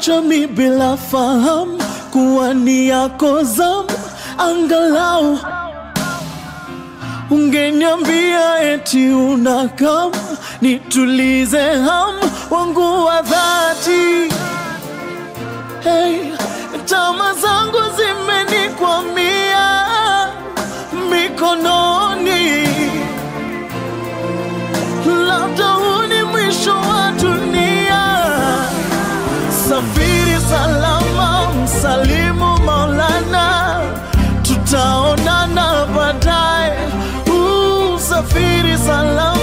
Umeniacha mi bila fahamu kuwa ni yako zamu. Angalau ungeniambia eti unakam, nitulize hamu wangu wa dhati. Hey, tamaa zangu zimenikwamia mikononi, labda huu ni mwisho wa dunia. Safiri salama, msalimu Maulana, tutaonana baadaye. Safiri salama.